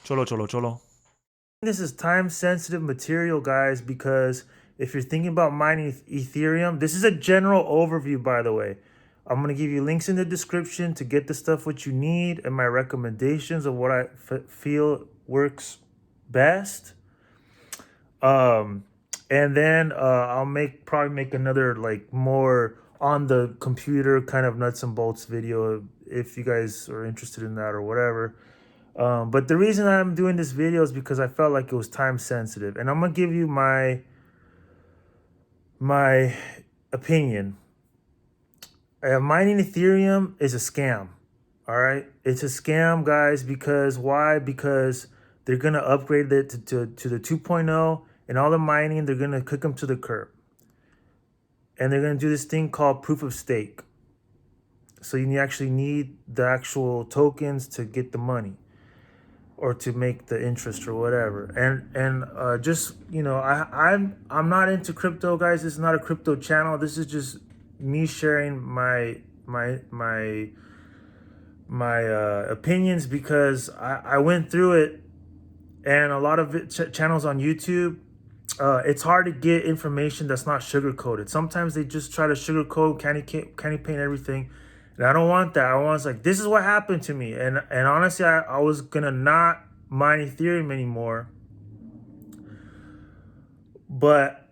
Cholo, cholo, cholo. This is time sensitive material, guys, because if you're thinking about mining Ethereum, this is a general overview, by the way. I'm going to give you links in the description to get the stuff what you need and my recommendations of what I feel works best. And then I'll probably make another like more on the computer kind of nuts and bolts video if you guys are interested in that or whatever. But the reason I'm doing this video is because I felt like it was time sensitive, and I'm gonna give you my opinion. Mining Ethereum is a scam. All right, it's a scam, guys. Because why? Because they're gonna upgrade it to the 2.0, and all the mining they're gonna kick them to the curb, and they're gonna do this thing called proof of stake. So you actually need the actual tokens to get the money, or to make the interest or whatever. And just, you know, I'm not into crypto, guys. This is not a crypto channel. This is just me sharing my opinions, because I went through it, and a lot of channels on YouTube, it's hard to get information that's not sugar coated. Sometimes they just try to sugarcoat, candy paint everything. And I don't want that. I want, like, this is what happened to me. And honestly, I was gonna not mine Ethereum anymore. But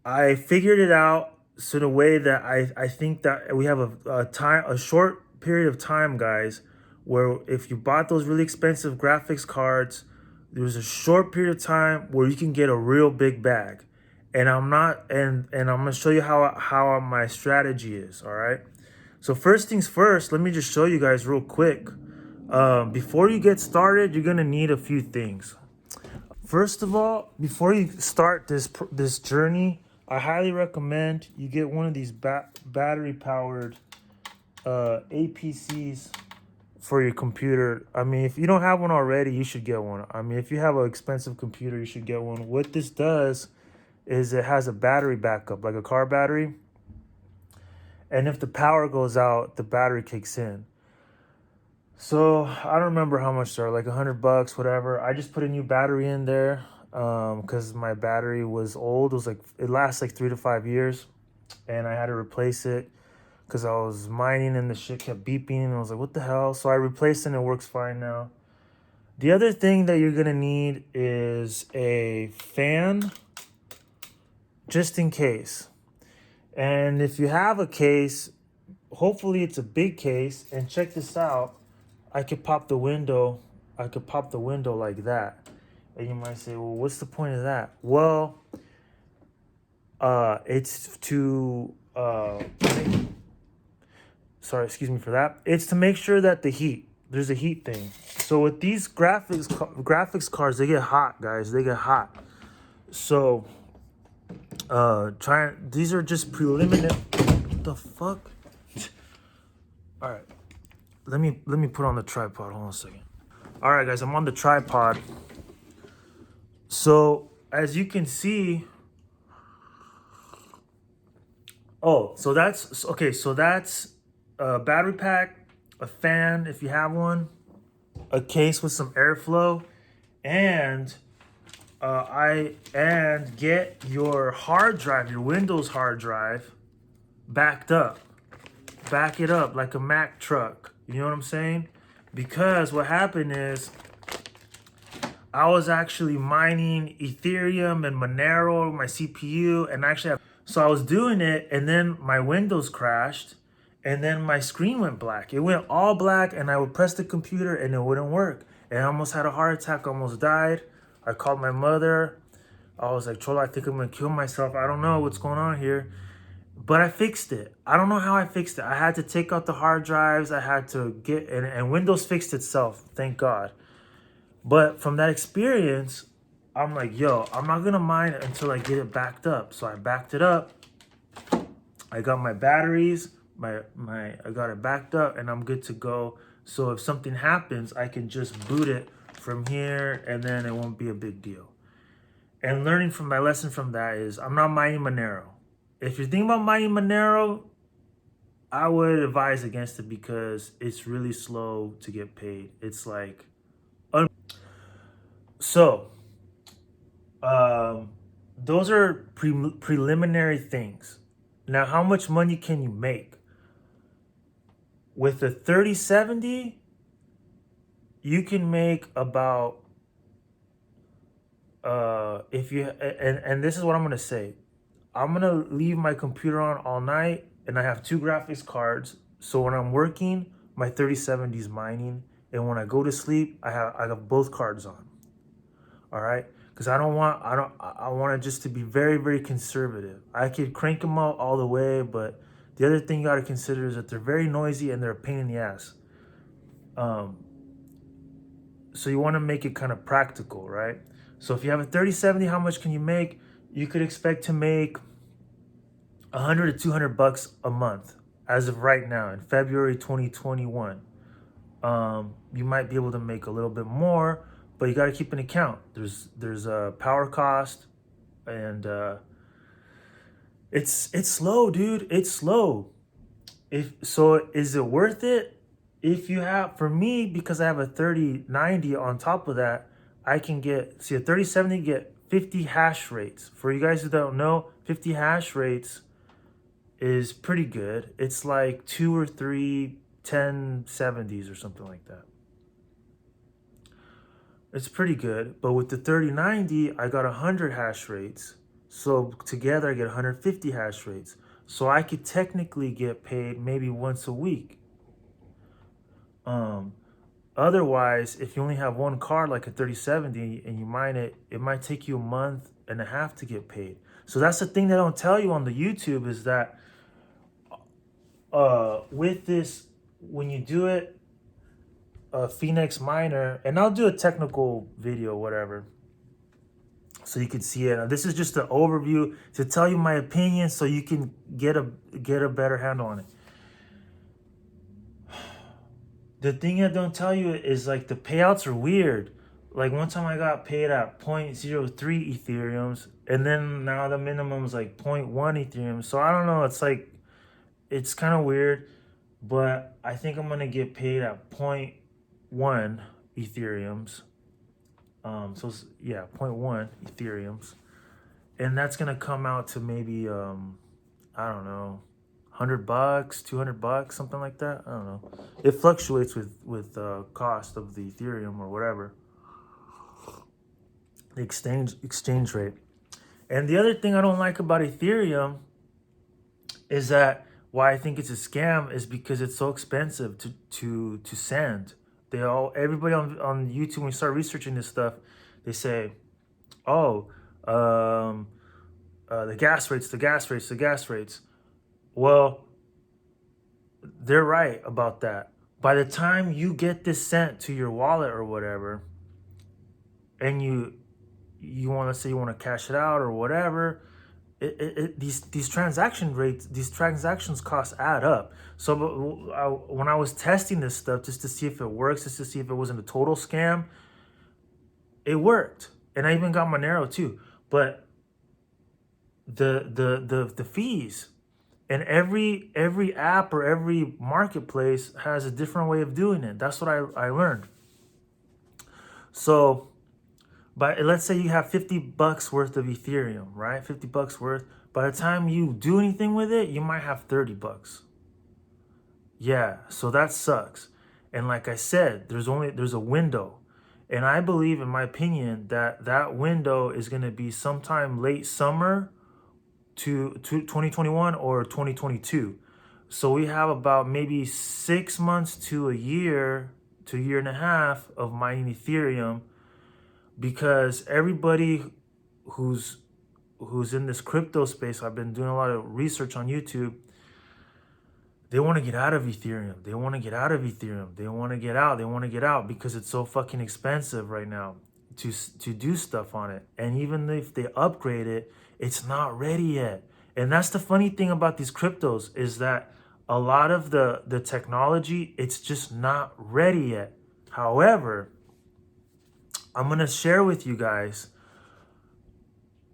I figured it out so in a way that I think that we have a short period of time, guys, where if you bought those really expensive graphics cards, there's a short period of time where you can get a real big bag. And I'm gonna show you how my strategy is. All right. So first things first, let me just show you guys real quick. Before you get started, you're gonna need a few things. First of all, before you start this journey, I highly recommend you get one of these battery powered APCs for your computer. I mean, if you don't have one already, you should get one. I mean, if you have an expensive computer, you should get one. What this does is it has a battery backup, like a car battery. And if the power goes out, the battery kicks in. So I don't remember how much they're, like $100, whatever. I just put a new battery in there because my battery was old. It lasts like 3 to 5 years, and I had to replace it because I was mining and the shit kept beeping, and I was like, what the hell? So I replaced it and it works fine now. The other thing that you're gonna need is a fan, just in case. And if you have a case, hopefully it's a big case. And check this out. I could pop the window. Like that. And you might say, well, what's the point of that? Well, it's to sorry, excuse me for that. It's to make sure that there's a heat thing. So with these graphics cards, they get hot, guys. They get hot. So these are just preliminary. What the fuck? All right, let me put on the tripod. Hold on a second. All right, guys, I'm on the tripod. So as you can see, so that's okay. So that's a battery pack, a fan if you have one, a case with some airflow, and get your hard drive, your Windows hard drive, backed up. Back it up like a Mac truck. You know what I'm saying? Because what happened is I was actually mining Ethereum and Monero, my CPU, and so I was doing it, and then my Windows crashed, and then my screen went black. It went all black, and I would press the computer, and it wouldn't work. And I almost had a heart attack, almost died. I called my mother. I was like, Cholo, I think I'm gonna kill myself. I don't know what's going on here. But I fixed it. I don't know how I fixed it. I had to take out the hard drives. I had to and Windows fixed itself, thank God. But from that experience, I'm like, yo, I'm not gonna mine it until I get it backed up. So I backed it up. I got my batteries, I got it backed up, and I'm good to go. So if something happens, I can just boot it from here, and then it won't be a big deal. And learning from my lesson from that is I'm not mining Monero. If you're thinking about mining Monero, I would advise against it because it's really slow to get paid. It's like, So, um, those are preliminary things. Now, how much money can you make? With a 3070, you can make about if you and this is what I'm gonna say. I'm gonna leave my computer on all night, and I have two graphics cards. So when I'm working, my 3070 is mining, and when I go to sleep, I have both cards on. All right, because I want it just to be very, very conservative. I could crank them out all the way, but the other thing you got to consider is that they're very noisy and they're a pain in the ass. Um, so you want to make it kind of practical, right? So if you have a 3070, how much can you make? You could expect to make 100 to 200 bucks a month as of right now in February 2021. You might be able to make a little bit more, but you got to keep an account. There's a power cost, and it's slow, dude. It's slow. If so, is it worth it? If you have, for me, because I have a 3090 on top of that, I can get, see, a 3070 get 50 hash rates. For you guys who don't know, 50 hash rates is pretty good. It's like 2 or 3 1070s or something like that. It's pretty good. But with the 3090, I got 100 hash rates. So together I get 150 hash rates. So I could technically get paid maybe once a week. Otherwise, if you only have one card like a 3070 and you mine it, it might take you a month and a half to get paid. So that's the thing they don't tell you on the YouTube, is that with this, when you do it, Phoenix Miner, and I'll do a technical video, whatever, so you can see it. This is just an overview to tell you my opinion, so you can get a better handle on it. The thing I don't tell you is like the payouts are weird. Like one time I got paid at 0.03 Ethereums, and then now the minimum is like 0.1 Ethereum. So I don't know. It's like, it's kind of weird, but I think I'm gonna get paid at 0.1 Ethereums. So yeah, 0.1 Ethereums, and that's gonna come out to maybe I don't know, $100, $200, something like that. I don't know. It fluctuates with cost of the Ethereum or whatever, the exchange rate. And the other thing I don't like about Ethereum is that why I think it's a scam is because it's so expensive to send. Everybody on YouTube, when we start researching this stuff, they say, oh, the gas rates. Well, they're right about that. By the time you get this sent to your wallet or whatever, and you want to say you want to cash it out or whatever, these transactions costs add up. So when I was testing this stuff just to see if it works, just to see if it wasn't a total scam, it worked, and I even got Monero too. But the fees, and every app or every marketplace has a different way of doing it. That's what I learned. So, but let's say you have 50 bucks worth of Ethereum, right? 50 bucks worth. By the time you do anything with it, you might have 30 bucks. Yeah, so that sucks. And like I said, there's a window. And I believe, in my opinion, that window is going to be sometime late summer to 2021 or 2022. So we have about maybe 6 months to a year and a half of mining Ethereum, because everybody who's in this crypto space, I've been doing a lot of research on YouTube, they want to get out of Ethereum. They want to get out because it's so fucking expensive right now to do stuff on it. And even if they upgrade it, it's not ready yet. And that's the funny thing about these cryptos, is that a lot of the technology, it's just not ready yet. However, I'm going to share with you guys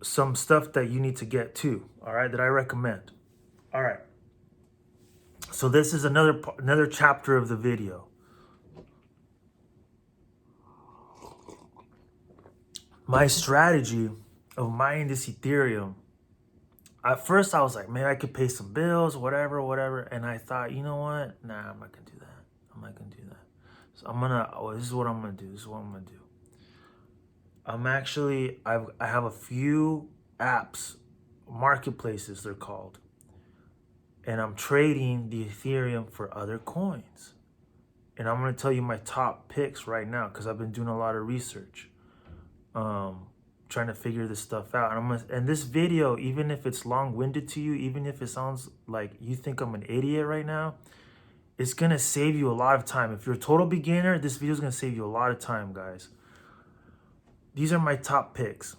some stuff that you need to get too, all right, that I recommend. All right. So this is another chapter of the video. my strategy of mining this Ethereum, at first I was like, maybe I could pay some bills, whatever. And I thought, you know what? Nah, I'm not gonna do that. I'm not gonna do that. So this is what I'm gonna do. This is what I'm gonna do. I have a few apps, marketplaces they're called. And I'm trading the Ethereum for other coins. And I'm gonna tell you my top picks right now because I've been doing a lot of research. Trying to figure this stuff out. And this video, even if it's long-winded to you, even if it sounds like you think I'm an idiot right now, it's gonna save you a lot of time. If you're a total beginner, this video is gonna save you a lot of time, guys. These are my top picks.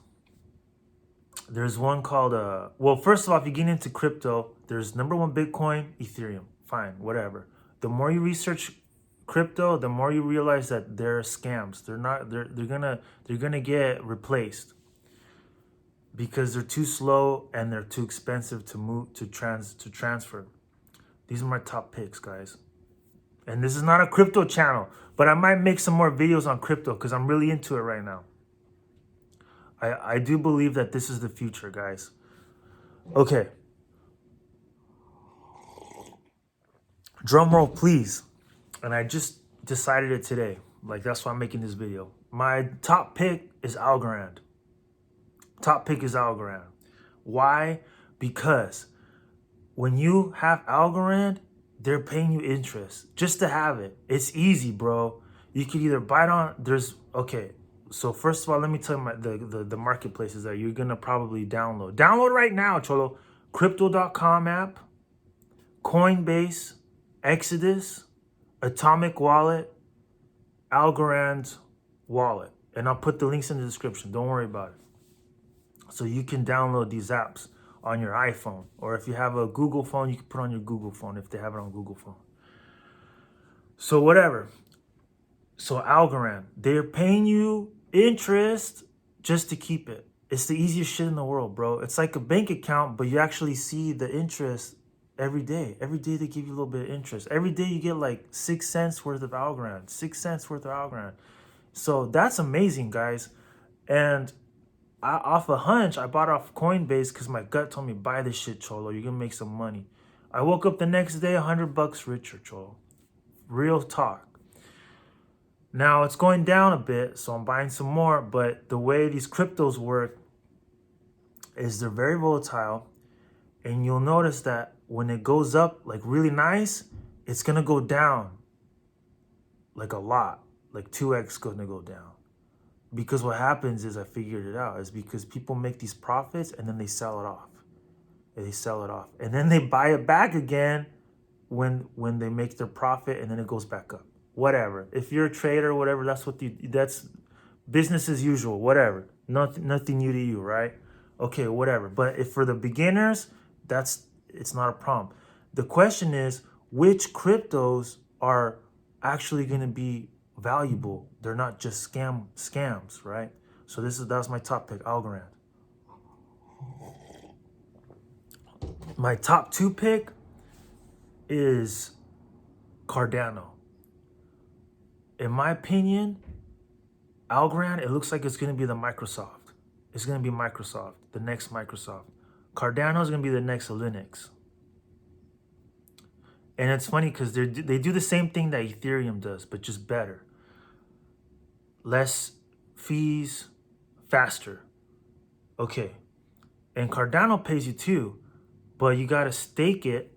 There's one called well, first of all, if you get into crypto, there's number one Bitcoin, Ethereum. Fine, whatever. The more you research crypto, the more you realize that they're scams. They're gonna get replaced because they're too slow and they're too expensive to transfer. These are my top picks, guys. And this is not a crypto channel, but I might make some more videos on crypto because I'm really into it right now. I do believe that this is the future, guys. Okay. Drum roll, please. And I just decided it today. Like, that's why I'm making this video. My top pick is Algorand. Top pick is Algorand. Why? Because when you have Algorand, they're paying you interest just to have it. It's easy, bro. You could either buy it on, okay. So first of all, let me tell you the marketplaces that you're gonna probably download. Download right now, Cholo. Crypto.com app, Coinbase, Exodus, Atomic Wallet, Algorand Wallet. And I'll put the links in the description. Don't worry about it. So you can download these apps on your iPhone. Or if you have a Google phone, you can put on your Google phone if they have it on Google phone. So whatever. So Algorand, they're paying you interest just to keep it. It's the easiest shit in the world, bro. It's like a bank account, but you actually see the interest every day. Every day they give you a little bit of interest. Every day you get like 6 cents worth of Algorand. 6 cents worth of Algorand. So that's amazing, guys. And off a hunch, I bought off Coinbase because my gut told me, buy this shit, Cholo. You're going to make some money. I woke up the next day $100 richer, Cholo. Real talk. Now it's going down a bit, so I'm buying some more. But the way these cryptos work is they're very volatile. And you'll notice that when it goes up like really nice, it's going to go down like a lot. Like 2x going to go down. Because what happens is, I figured it out, is because people make these profits and then they sell it off. And they sell it off. And then they buy it back again when they make their profit, and then it goes back up. Whatever. If you're a trader, whatever, that's business as usual, whatever. Nothing new to you, right? Okay, whatever. But if for the beginners, it's not a problem. The question is, which cryptos are actually going to be valuable? They're not just scams, right? So that's my top pick, Algorand. My top 2 pick is Cardano. In my opinion, Algorand, it looks like it's going to be the Microsoft. It's going to be Microsoft, the next Microsoft. Cardano is going to be the next Linux. And it's funny because they do the same thing that Ethereum does, but just better. Less fees, faster. Okay. And Cardano pays you too, but you got to stake it.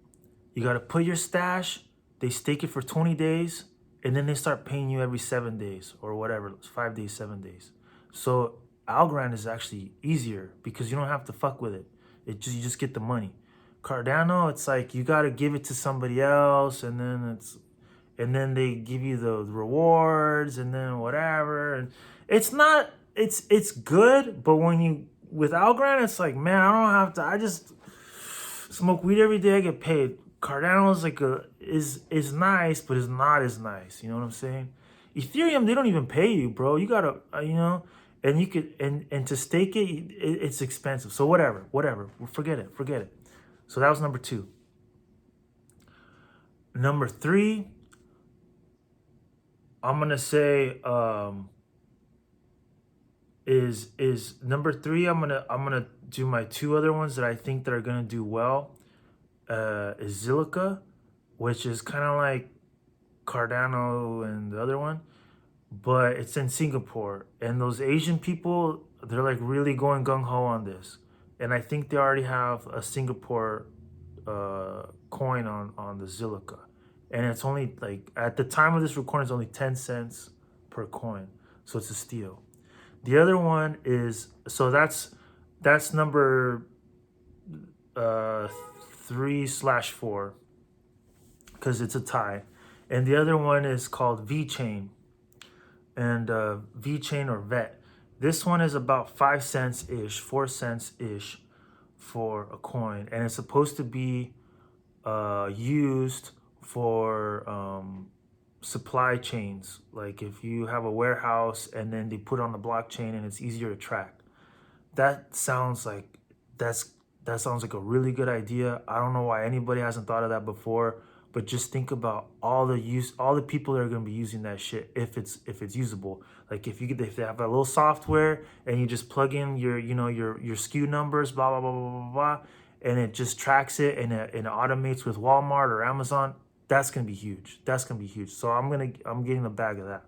You got to put your stash. They stake it for 20 days, and then they start paying you every 7 days or whatever, 5 days, 7 days. So Algorand is actually easier because you don't have to fuck with it. You just get the money. Cardano, it's like you got to give it to somebody else, and then they give you the rewards, and then whatever. And it's good, but with Algorand, it's like, man, I don't have to. I just smoke weed every day. I get paid. Cardano is is nice, but it's not as nice. You know what I'm saying? Ethereum, they don't even pay you, bro. You gotta, and you could, and to stake it, it's expensive. So whatever. Forget it. So that was number 2. Number 3, I'm gonna say is number three. I'm gonna do my two other ones that I think that are gonna do well. Is Zilliqa, which is kind of like Cardano and the other one, but it's in Singapore. And those Asian people, they're like really going gung ho on this. And I think they already have a Singapore coin on the Zilliqa. And it's only like, at the time of this recording, it's only 10 cents per coin. So it's a steal. The other one is, so that's number 3/4, because it's a tie. And the other one is called VetChain. And VetChain or Vet. This one is about 5 cents ish, 4 cents ish for a coin. And it's supposed to be used for supply chains. Like if you have a warehouse and then they put it on the blockchain and it's easier to track. That sounds like that sounds like a really good idea. I don't know why anybody hasn't thought of that before, but just think about all the people that are going to be using that shit if it's usable. Like if they have a little software and you just plug in your SKU numbers, blah blah blah blah blah blah, and it just tracks it and it automates with Walmart or Amazon. That's gonna be huge. That's gonna be huge. So I'm getting a bag of that.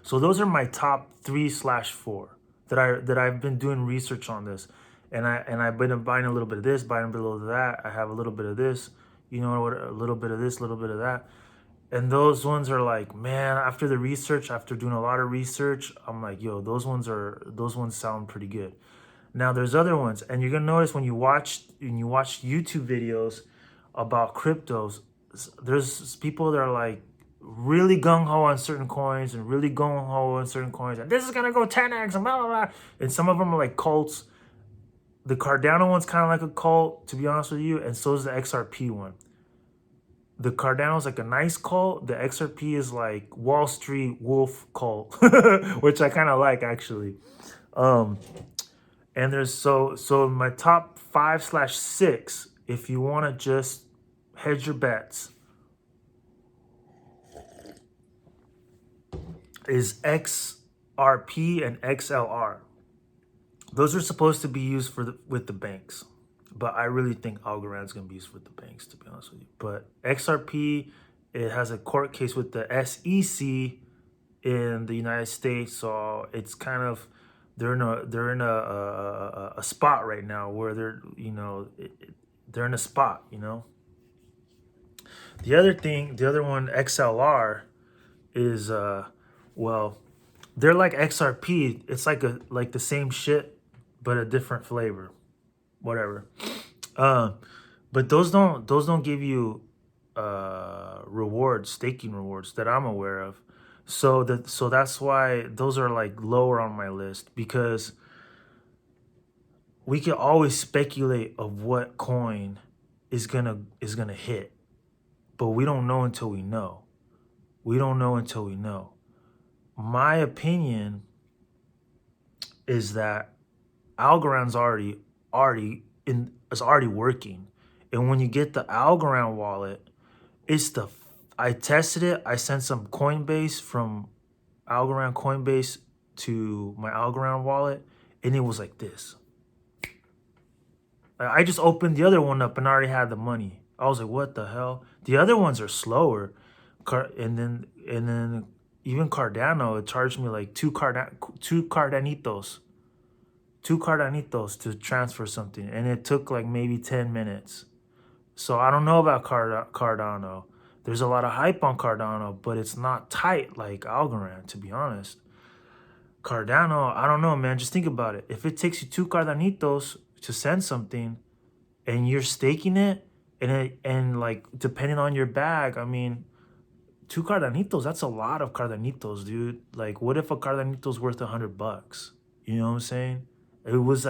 So those are my top 3/4 that I've been doing research on this, and I've been buying a little bit of this, buying a little bit of that. I have a little bit of this, a little bit of this, a little bit of that, and those ones are like, man. After the research, after doing a lot of research, I'm like, yo, those ones sound pretty good. Now there's other ones, and you're gonna notice when you watch YouTube videos about cryptos, there's people that are like really gung ho on certain coins and really gung ho on certain coins, and this is gonna go 10x and blah blah blah. And some of them are like cults. The Cardano one's kind of like a cult, to be honest with you, and so is the XRP one. The Cardano's like a nice cult. The XRP is like Wall Street wolf cult, which I kind of like actually. And there's so my top 5/6, if you want to just hedge your bets, is XRP and XLR. Those are supposed to be used with the banks, but I really think Algorand's gonna be used with the banks, to be honest with you. But XRP, it has a court case with the SEC in the United States, so it's kind of they're in a spot right now where they're in a spot. The other one, XLR, is well, they're like XRP. It's like the same shit, but a different flavor, whatever. But those don't give you staking rewards that I'm aware of. So that's why those are like lower on my list, because we can always speculate of what coin is gonna hit, but we don't know until we know. We don't know until we know. My opinion is that Algorand's already working, and when you get the Algorand wallet, I tested it. I sent some Coinbase from Algorand Coinbase to my Algorand wallet, and it was like this. I just opened the other one up and I already had the money. I was like, what the hell? The other ones are slower, and then even Cardano, it charged me like two Cardanitos to transfer something, and it took like maybe 10 minutes. So I don't know about Cardano. There's a lot of hype on Cardano, but it's not tight like Algorand, to be honest. Cardano, I don't know, man. Just think about it. If it takes you 2 Cardanitos to send something, and you're staking it, and like depending on your bag, I mean, 2 Cardanitos, that's a lot of Cardanitos, dude. Like, what if a Cardanito's worth $100? You know what I'm saying? Because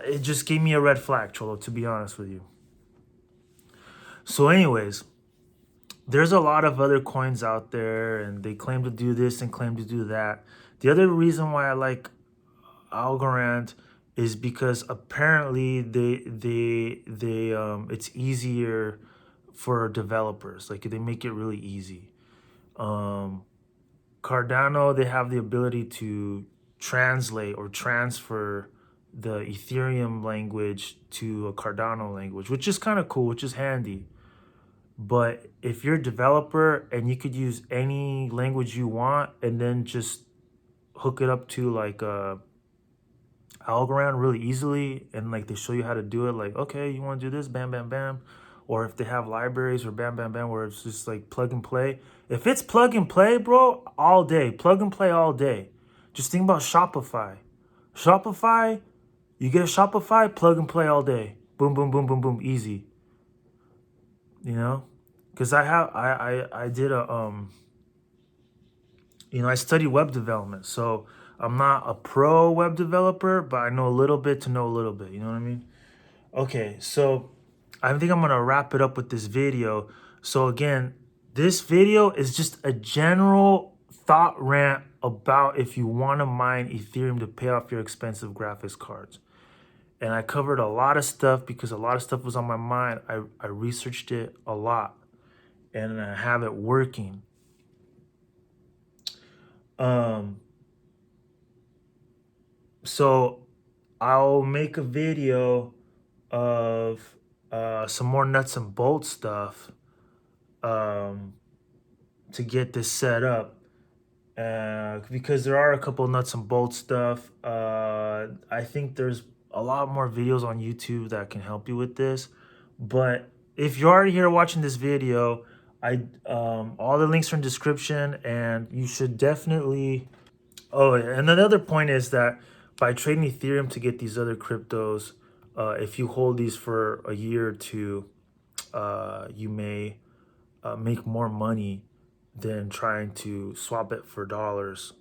it just gave me a red flag, Cholo, to be honest with you. So anyways, there's a lot of other coins out there, and they claim to do this and claim to do that. The other reason why I like Algorand is because apparently it's easier for developers. Like, they make it really easy. Cardano, they have the ability to translate or transfer the Ethereum language to a Cardano language, which is kind of cool, which is handy. But if you're a developer and you could use any language you want and then just hook it up to like a Algorand really easily, and like they show you how to do it, like, okay, you want to do this, bam, bam, bam. Or if they have libraries or bam, bam, bam, where it's just like plug and play. If it's plug and play, bro, all day, plug and play all day. Just think about Shopify. Shopify, you get a Shopify, plug and play all day. Boom, boom, boom, boom, boom, easy. You know, because I did a I study web development, so I'm not a pro web developer, but I know a little bit to know a little bit. You know what I mean? Okay, so I think I'm gonna wrap it up with this video. So again, this video is just a general thought rant about if you want to mine Ethereum to pay off your expensive graphics cards. And I covered a lot of stuff because a lot of stuff was on my mind. I researched it a lot and I have it working. So I'll make a video of some more nuts and bolts stuff to get this set up, because there are a couple nuts and bolts stuff. I think there's a lot more videos on YouTube that can help you with this, but if you're already here watching this video, all the links are in the description, and you should definitely. Oh, and another point is that by trading Ethereum to get these other cryptos, if you hold these for a year or two, you may make more money than trying to swap it for dollars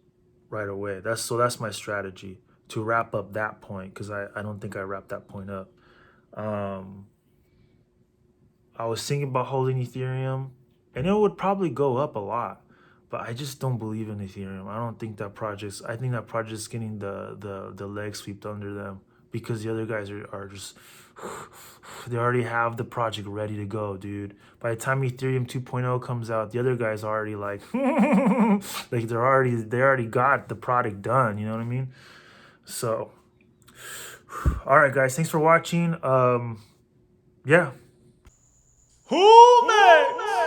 right away. That's my strategy to wrap up that point, because I don't think I wrapped that point up. I was thinking about holding Ethereum, and it would probably go up a lot. But I just don't believe in Ethereum. I don't think that project's. I think that project's getting the leg swept under them, because the other guys are just. They already have the project ready to go, dude. By the time Ethereum 2.0 comes out, the other guys are already like, like they already got the product done. You know what I mean? So, all right, guys. Thanks for watching. Yeah. Who next?